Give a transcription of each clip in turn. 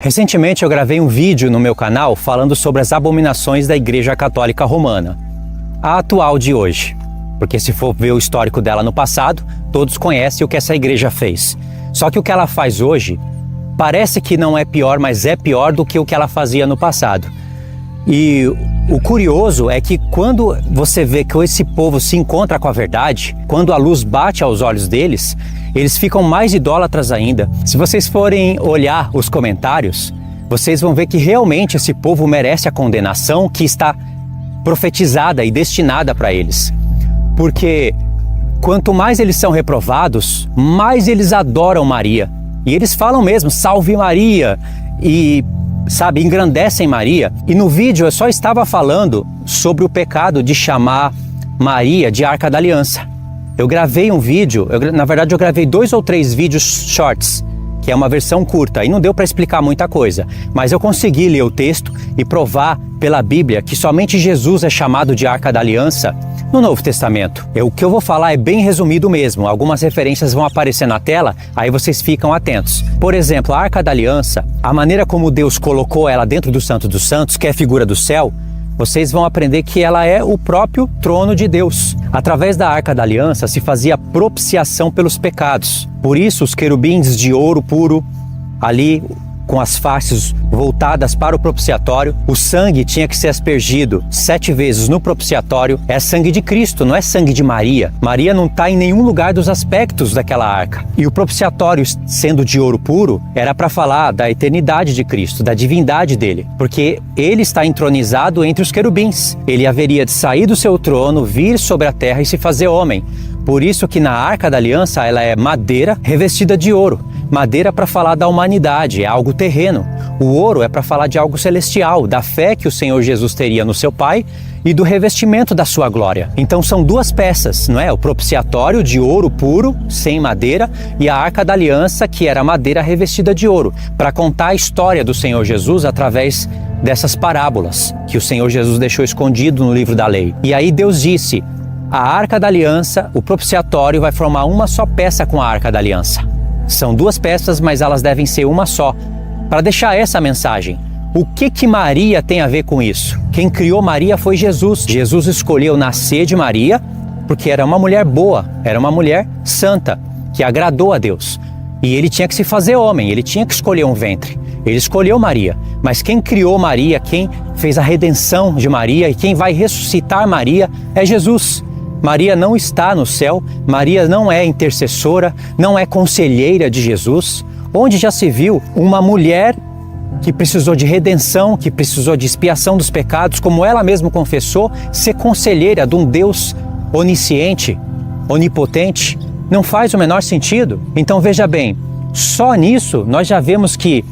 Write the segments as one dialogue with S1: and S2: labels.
S1: Recentemente eu gravei um vídeo no meu canal falando sobre as abominações da Igreja Católica Romana, a atual de hoje. Porque se for ver o histórico dela no passado, todos conhecem o que essa igreja fez. Só que o que ela faz hoje parece que não é pior, mas é pior do que o que ela fazia no passado. E o curioso é que quando você vê que esse povo se encontra com a verdade, quando a luz bate aos olhos deles, eles ficam mais idólatras ainda. Se vocês forem olhar os comentários, vocês vão ver que realmente esse povo merece a condenação que está profetizada e destinada para eles. Porque quanto mais eles são reprovados, mais eles adoram Maria. E eles falam mesmo, salve Maria, e engrandecem Maria. E no vídeo eu só estava falando sobre o pecado de chamar Maria de Arca da Aliança. Eu gravei um vídeo, na verdade eu gravei 2 ou 3 vídeos shorts, que é uma versão curta, e não deu para explicar muita coisa. Mas eu consegui ler o texto e provar pela Bíblia que somente Jesus é chamado de Arca da Aliança no Novo Testamento. O que eu vou falar é bem resumido mesmo, algumas referências vão aparecer na tela, aí vocês ficam atentos. Por exemplo, a Arca da Aliança, a maneira como Deus colocou ela dentro do Santo dos Santos, que é a figura do céu, vocês vão aprender que ela é o próprio trono de Deus. Através da Arca da Aliança se fazia propiciação pelos pecados. Por isso os querubins de ouro puro, ali com as faces voltadas para o propiciatório, o sangue tinha que ser aspergido 7 vezes no propiciatório. É sangue de Cristo, não é sangue de Maria. Maria não está em nenhum lugar dos aspectos daquela arca. E o propiciatório, sendo de ouro puro, era para falar da eternidade de Cristo, da divindade dele, porque ele está entronizado entre os querubins. Ele haveria de sair do seu trono, vir sobre a terra e se fazer homem. Por isso que na Arca da Aliança ela é madeira revestida de ouro. Madeira para falar da humanidade, é algo terreno. O ouro é para falar de algo celestial, da fé que o Senhor Jesus teria no seu Pai e do revestimento da sua glória. Então são 2 peças, não é? O propiciatório de ouro puro, sem madeira, e a Arca da Aliança, que era madeira revestida de ouro, para contar a história do Senhor Jesus através dessas parábolas que o Senhor Jesus deixou escondido no livro da lei. E aí Deus disse: a Arca da Aliança, o propiciatório, vai formar uma só peça com a Arca da Aliança. São 2 peças, mas elas devem ser uma só. Para deixar essa mensagem, o que Maria tem a ver com isso? Quem criou Maria foi Jesus. Jesus escolheu nascer de Maria porque era uma mulher boa, era uma mulher santa, que agradou a Deus. E ele tinha que se fazer homem, ele tinha que escolher um ventre. Ele escolheu Maria, mas quem criou Maria, quem fez a redenção de Maria e quem vai ressuscitar Maria é Jesus. Maria não está no céu, Maria não é intercessora, não é conselheira de Jesus. Onde já se viu uma mulher que precisou de redenção, que precisou de expiação dos pecados, como ela mesma confessou, ser conselheira de um Deus onisciente, onipotente? Não faz o menor sentido. Então veja bem, só nisso nós já vemos que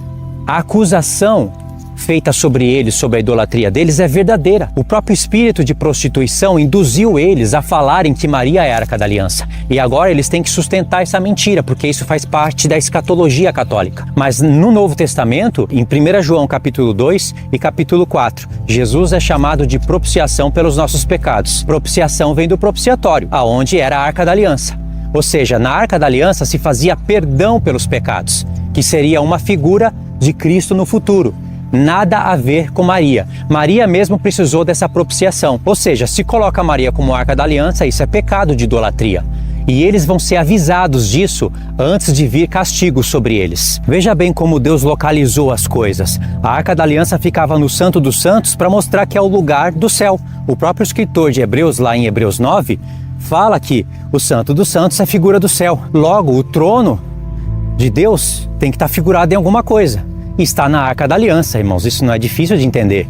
S1: a acusação feita sobre eles, sobre a idolatria deles, é verdadeira. O próprio espírito de prostituição induziu eles a falarem que Maria é a Arca da Aliança. E agora eles têm que sustentar essa mentira, porque isso faz parte da escatologia católica. Mas no Novo Testamento, em 1 João capítulo 2 e capítulo 4, Jesus é chamado de propiciação pelos nossos pecados. Propiciação vem do propiciatório, aonde era a Arca da Aliança. Ou seja, na Arca da Aliança se fazia perdão pelos pecados, que seria uma figura de Cristo no futuro. Nada a ver com Maria. Maria mesmo precisou dessa propiciação. Ou seja, se coloca Maria como Arca da Aliança, isso é pecado de idolatria. E eles vão ser avisados disso antes de vir castigo sobre eles. Veja bem como Deus localizou as coisas. A Arca da Aliança ficava no Santo dos Santos para mostrar que é o lugar do céu. O próprio escritor de Hebreus, lá em Hebreus 9, fala que o Santo dos Santos é figura do céu. Logo, o trono de Deus tem que estar figurado em alguma coisa. Está na Arca da Aliança, irmãos, isso não é difícil de entender.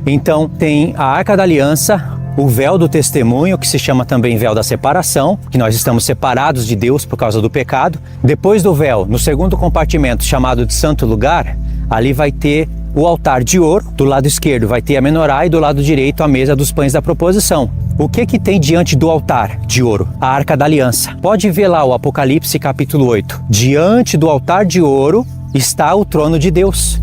S1: Então tem a Arca da Aliança, o véu do testemunho, que se chama também véu da separação, que nós estamos separados de Deus por causa do pecado. Depois do véu, no segundo compartimento, chamado de Santo Lugar, ali vai ter o altar de ouro, do lado esquerdo vai ter a menorá e do lado direito a mesa dos pães da proposição. O que tem diante do altar de ouro? A Arca da Aliança. Pode ver lá o Apocalipse capítulo 8. Diante do altar de ouro está o trono de Deus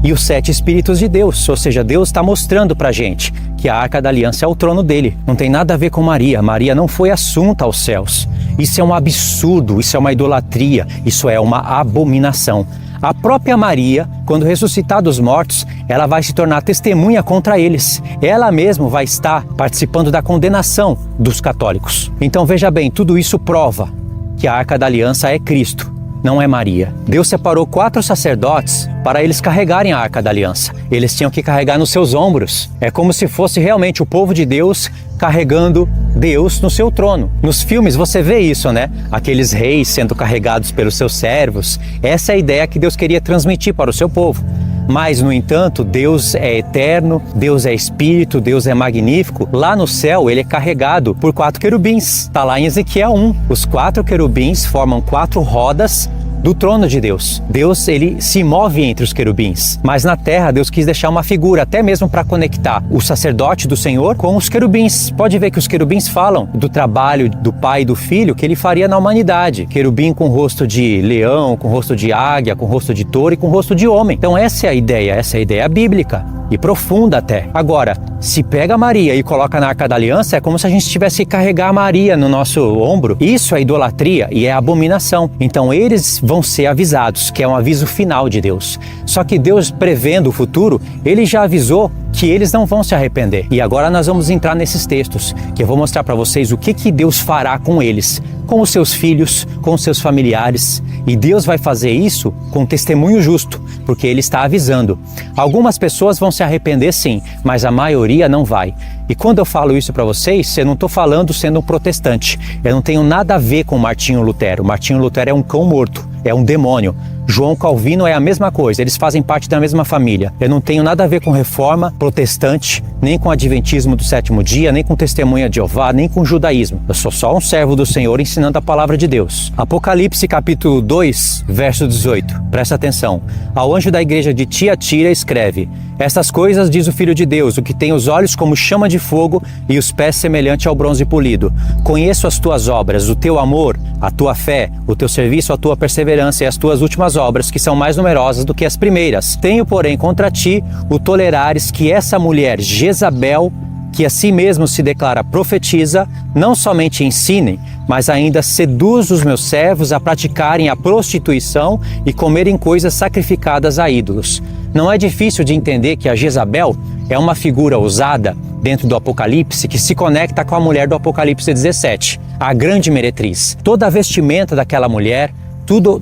S1: e os 7 Espíritos de Deus, ou seja, Deus está mostrando pra gente que a Arca da Aliança é o trono dele. Não tem nada a ver com Maria. Maria não foi assunta aos céus. Isso é um absurdo, isso é uma idolatria, isso é uma abominação. A própria Maria, quando ressuscitar dos mortos, ela vai se tornar testemunha contra eles. Ela mesma vai estar participando da condenação dos católicos. Então veja bem, tudo isso prova que a Arca da Aliança é Cristo, não é Maria. Deus separou 4 sacerdotes para eles carregarem a Arca da Aliança. Eles tinham que carregar nos seus ombros. É como se fosse realmente o povo de Deus carregando Deus no seu trono. Nos filmes você vê isso, né? Aqueles reis sendo carregados pelos seus servos. Essa é a ideia que Deus queria transmitir para o seu povo. Mas, no entanto, Deus é eterno, Deus é espírito, Deus é magnífico. Lá no céu, ele é carregado por 4 querubins. Está lá em Ezequiel 1. Os 4 querubins formam 4 rodas do trono de Deus. Deus, ele se move entre os querubins. Mas na terra, Deus quis deixar uma figura, até mesmo para conectar o sacerdote do Senhor com os querubins. Pode ver que os querubins falam do trabalho do Pai e do Filho que ele faria na humanidade. Querubim com rosto de leão, com rosto de águia, com rosto de touro e com rosto de homem. Então essa é a ideia bíblica. E profunda até. Agora, se pega Maria e coloca na Arca da Aliança, é como se a gente tivesse que carregar Maria no nosso ombro. Isso é idolatria e é abominação. Então eles vão ser avisados, que é um aviso final de Deus. Só que Deus, prevendo o futuro, ele já avisou que eles não vão se arrepender. E agora nós vamos entrar nesses textos, que eu vou mostrar para vocês o que Deus fará com eles, com os seus filhos, com os seus familiares. E Deus vai fazer isso com testemunho justo, porque ele está avisando. Algumas pessoas vão se arrepender sim, mas a maioria não vai. E quando eu falo isso para vocês, eu não estou falando sendo um protestante. Eu não tenho nada a ver com Martinho Lutero. Martinho Lutero é um cão morto, é um demônio. João Calvino é a mesma coisa, eles fazem parte da mesma família. Eu não tenho nada a ver com reforma protestante, nem com adventismo do 7º dia, nem com testemunha de Jeová, nem com judaísmo. Eu sou só um servo do Senhor ensinando a palavra de Deus. Apocalipse capítulo 2, verso 18. Presta atenção. Ao anjo da igreja de Tiatira escreve: estas coisas diz o Filho de Deus, o que tem os olhos como chama de fogo e os pés semelhante ao bronze polido. Conheço as tuas obras, o teu amor, a tua fé, o teu serviço, a tua perseverança e as tuas últimas obras, que são mais numerosas do que as primeiras. Tenho, porém, contra ti o tolerares que essa mulher Jezabel, que a si mesmo se declara profetiza, não somente ensine, mas ainda seduz os meus servos a praticarem a prostituição e comerem coisas sacrificadas a ídolos. Não é difícil de entender que a Jezabel é uma figura usada dentro do Apocalipse que se conecta com a mulher do Apocalipse 17, a grande meretriz. Toda a vestimenta daquela mulher,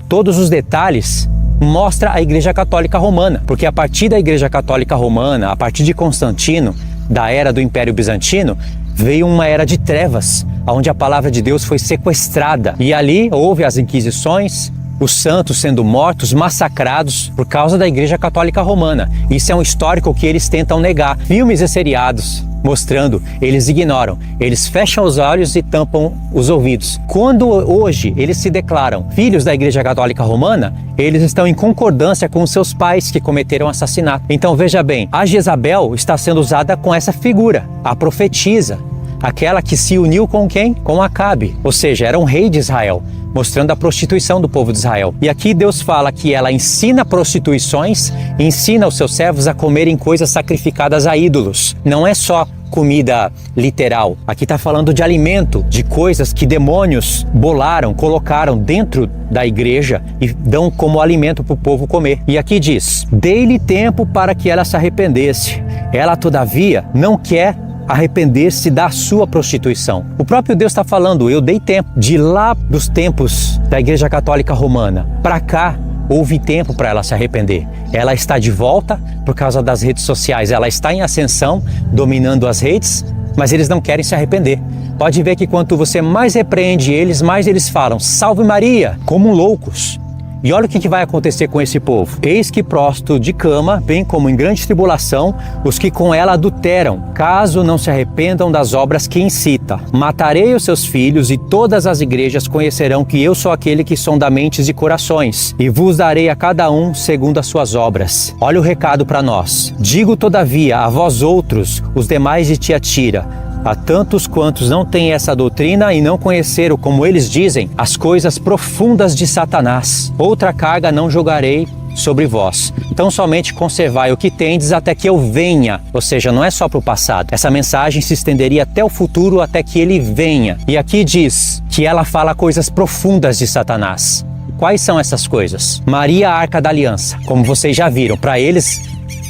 S1: todos os detalhes mostra a Igreja Católica Romana, porque a partir da Igreja Católica Romana, a partir de Constantino, da era do Império Bizantino, veio uma era de trevas, onde a palavra de Deus foi sequestrada. E ali houve as Inquisições, os santos sendo mortos, massacrados por causa da Igreja Católica Romana. Isso é um histórico que eles tentam negar. Filmes e seriados mostrando, eles ignoram, eles fecham os olhos e tampam os ouvidos. Quando hoje eles se declaram filhos da Igreja Católica Romana, eles estão em concordância com os seus pais que cometeram assassinato. Então veja bem, a Jezabel está sendo usada com essa figura, a profetisa, aquela que se uniu com quem? Com Acabe, ou seja, era um rei de Israel, mostrando a prostituição do povo de Israel. E aqui Deus fala que ela ensina prostituições, ensina os seus servos a comerem coisas sacrificadas a ídolos. Não é só comida literal. Aqui está falando de alimento, de coisas que demônios bolaram, colocaram dentro da igreja e dão como alimento para o povo comer. E aqui diz: dei-lhe tempo para que ela se arrependesse. Ela, todavia, não quer arrepender-se da sua prostituição. O próprio Deus está falando: eu dei tempo. De lá dos tempos da Igreja Católica Romana para cá, houve tempo para ela se arrepender. Ela está de volta por causa das redes sociais. Ela está em ascensão, dominando as redes, mas eles não querem se arrepender. Pode ver que quanto você mais repreende eles, mais eles falam Salve Maria, como loucos. E olha o que vai acontecer com esse povo. Eis que prostro de cama, bem como em grande tribulação, os que com ela adulteram, caso não se arrependam das obras que incita. Matarei os seus filhos, e todas as igrejas conhecerão que eu sou aquele que sonda mentes e corações, e vos darei a cada um segundo as suas obras. Olha o recado para nós. Digo todavia a vós outros, os demais de Tiatira, a tantos quantos não têm essa doutrina e não conheceram, como eles dizem, as coisas profundas de Satanás. Outra carga não jogarei sobre vós. Então somente conservai o que tendes até que eu venha. Ou seja, não é só para o passado. Essa mensagem se estenderia até o futuro, até que ele venha. E aqui diz que ela fala coisas profundas de Satanás. Quais são essas coisas? Maria, a Arca da Aliança. Como vocês já viram, para eles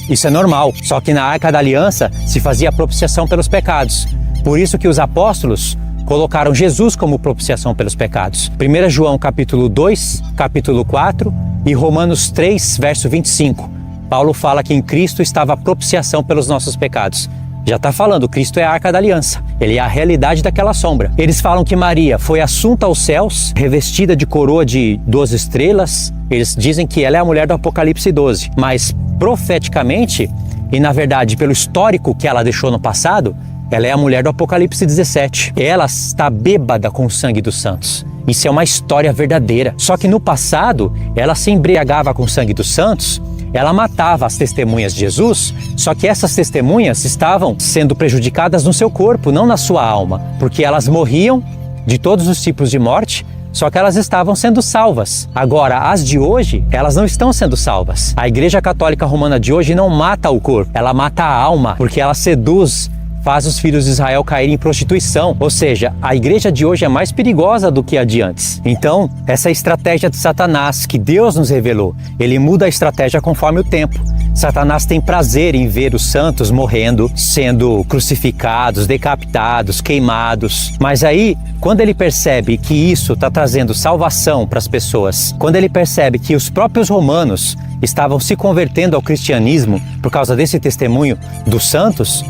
S1: isso é normal. Só que na Arca da Aliança se fazia a propiciação pelos pecados. Por isso que os apóstolos colocaram Jesus como propiciação pelos pecados. 1 João capítulo 2, capítulo 4 e Romanos 3, verso 25. Paulo fala que em Cristo estava a propiciação pelos nossos pecados. Já está falando, Cristo é a Arca da Aliança. Ele é a realidade daquela sombra. Eles falam que Maria foi assunta aos céus, revestida de coroa de 12 estrelas. Eles dizem que ela é a mulher do Apocalipse 12. Mas profeticamente, e na verdade pelo histórico que ela deixou no passado, ela é a mulher do Apocalipse 17. Ela está bêbada com o sangue dos santos. Isso é uma história verdadeira. Só que no passado, ela se embriagava com o sangue dos santos, ela matava as testemunhas de Jesus, só que essas testemunhas estavam sendo prejudicadas no seu corpo, não na sua alma, porque elas morriam de todos os tipos de morte, só que elas estavam sendo salvas. Agora, as de hoje, elas não estão sendo salvas. A Igreja Católica Romana de hoje não mata o corpo, ela mata a alma, porque ela seduz, faz os filhos de Israel caírem em prostituição. Ou seja, a igreja de hoje é mais perigosa do que a de antes. Então, essa estratégia de Satanás que Deus nos revelou, ele muda a estratégia conforme o tempo. Satanás tem prazer em ver os santos morrendo, sendo crucificados, decapitados, queimados. Mas aí, quando ele percebe que isso está trazendo salvação para as pessoas, quando ele percebe que os próprios romanos estavam se convertendo ao cristianismo por causa desse testemunho dos santos,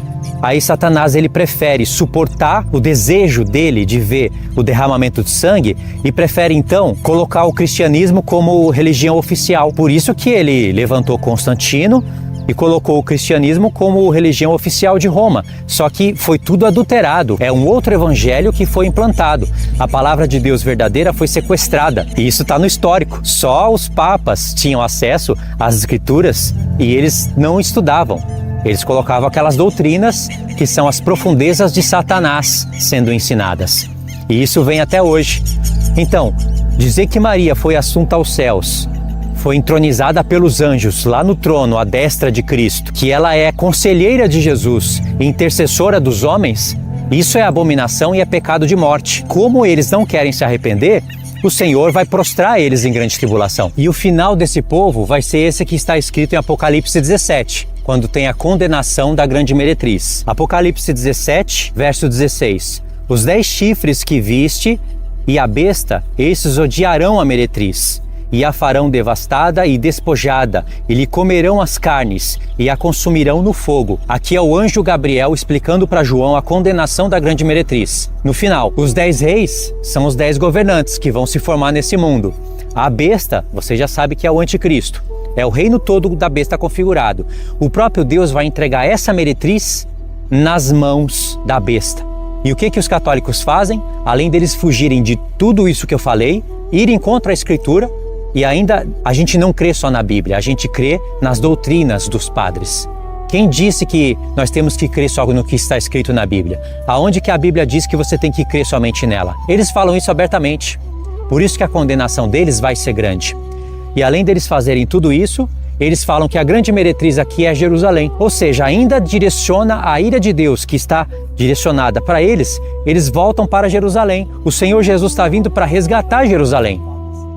S1: aí Satanás ele prefere suportar o desejo dele de ver o derramamento de sangue e prefere então colocar o cristianismo como religião oficial. Por isso que ele levantou Constantino e colocou o cristianismo como religião oficial de Roma. Só que foi tudo adulterado. É um outro evangelho que foi implantado. A palavra de Deus verdadeira foi sequestrada. E isso está no histórico. Só os papas tinham acesso às escrituras e eles não estudavam. Eles colocavam aquelas doutrinas que são as profundezas de Satanás sendo ensinadas. E isso vem até hoje. Então, dizer que Maria foi assunta aos céus, foi entronizada pelos anjos lá no trono à destra de Cristo, que ela é conselheira de Jesus e intercessora dos homens, isso é abominação e é pecado de morte. Como eles não querem se arrepender, o Senhor vai prostrar eles em grande tribulação. E o final desse povo vai ser esse que está escrito em Apocalipse 17, quando tem a condenação da grande meretriz. Apocalipse 17, verso 16. Os 10 chifres que viste e a besta, esses odiarão a meretriz, e a farão devastada e despojada, e lhe comerão as carnes, e a consumirão no fogo. Aqui é o anjo Gabriel explicando para João a condenação da grande meretriz. No final, os 10 reis são os 10 governantes que vão se formar nesse mundo. A besta, você já sabe que é o anticristo. É o reino todo da besta configurado. O próprio Deus vai entregar essa meretriz nas mãos da besta. E o que os católicos fazem? Além deles fugirem de tudo isso que eu falei, irem contra a Escritura, e ainda a gente não crê só na Bíblia, a gente crê nas doutrinas dos padres. Quem disse que nós temos que crer só no que está escrito na Bíblia? Aonde que a Bíblia diz que você tem que crer somente nela? Eles falam isso abertamente. Por isso que a condenação deles vai ser grande. E além deles fazerem tudo isso, eles falam que a grande meretriz aqui é Jerusalém. Ou seja, ainda direciona a ira de Deus que está direcionada para eles, eles voltam para Jerusalém. O Senhor Jesus está vindo para resgatar Jerusalém.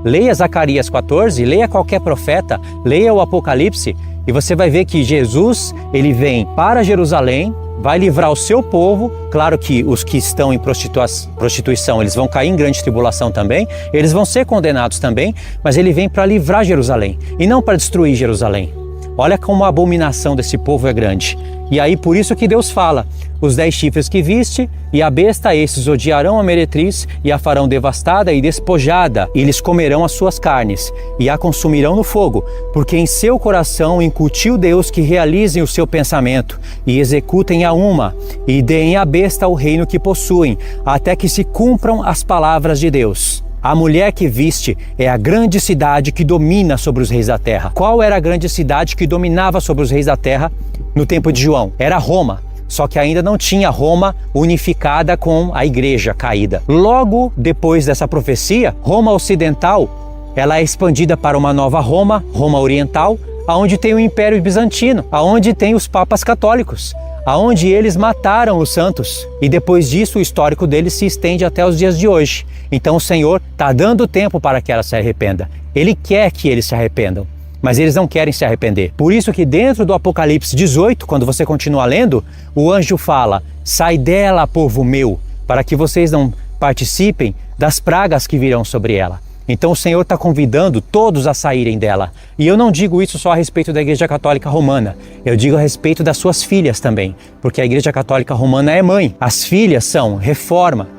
S1: Leia Zacarias 14, leia qualquer profeta, leia o Apocalipse e você vai ver que Jesus, ele vem para Jerusalém, vai livrar o seu povo. Claro que os que estão em prostituição, eles vão cair em grande tribulação também, eles vão ser condenados também, mas ele vem para livrar Jerusalém e não para destruir Jerusalém. Olha como a abominação desse povo é grande. E aí por isso que Deus fala, os 10 chifres que viste e a besta, esses odiarão a meretriz e a farão devastada e despojada, e eles comerão as suas carnes e a consumirão no fogo, porque em seu coração incutiu Deus que realizem o seu pensamento e executem a uma e deem à besta o reino que possuem, até que se cumpram as palavras de Deus. A mulher que viste é a grande cidade que domina sobre os reis da terra. Qual era a grande cidade que dominava sobre os reis da terra no tempo de João? Era Roma. Só que ainda não tinha Roma unificada com a igreja caída. Logo depois dessa profecia, Roma Ocidental, ela é expandida para uma nova Roma, Roma Oriental, aonde tem o Império Bizantino, aonde tem os papas católicos. aonde eles mataram os santos. E depois disso, o histórico deles se estende até os dias de hoje. Então o Senhor está dando tempo para que ela se arrependa. Ele quer que eles se arrependam, mas eles não querem se arrepender. Por isso que dentro do Apocalipse 18, quando você continua lendo, o anjo fala: sai dela, povo meu, para que vocês não participem das pragas que virão sobre ela. Então o Senhor está convidando todos a saírem dela. E eu não digo isso só a respeito da Igreja Católica Romana, eu digo a respeito das suas filhas também, porque a Igreja Católica Romana é mãe. As filhas são Reforma,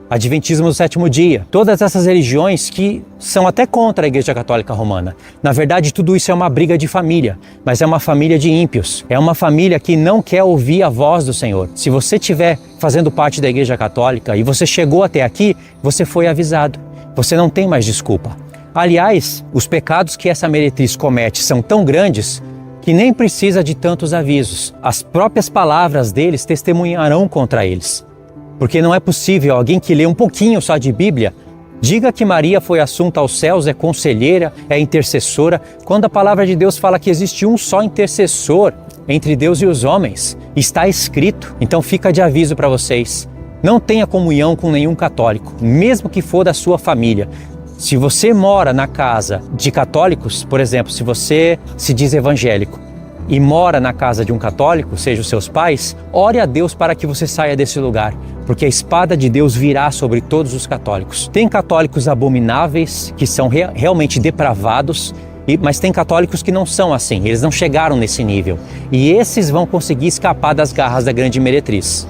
S1: Adventismo do Sétimo Dia, todas essas religiões que são até contra a Igreja Católica Romana. Na verdade, tudo isso é uma briga de família, mas é uma família de ímpios. É uma família que não quer ouvir a voz do Senhor. Se você estiver fazendo parte da Igreja Católica e você chegou até aqui, você foi avisado. Você não tem mais desculpa. Aliás, os pecados que essa meretriz comete são tão grandes que nem precisa de tantos avisos. As próprias palavras deles testemunharão contra eles. Porque não é possível alguém que lê um pouquinho só de Bíblia diga que Maria foi assunta aos céus, é conselheira, é intercessora, quando a palavra de Deus fala que existe um só intercessor entre Deus e os homens. Está escrito. Então fica de aviso para vocês. Não tenha comunhão com nenhum católico, mesmo que for da sua família. Se você mora na casa de católicos, por exemplo, se você se diz evangélico e mora na casa de um católico, seja os seus pais, ore a Deus para que você saia desse lugar, porque a espada de Deus virá sobre todos os católicos. Tem católicos abomináveis, que são realmente depravados, mas tem católicos que não são assim, eles não chegaram nesse nível. E esses vão conseguir escapar das garras da grande meretriz.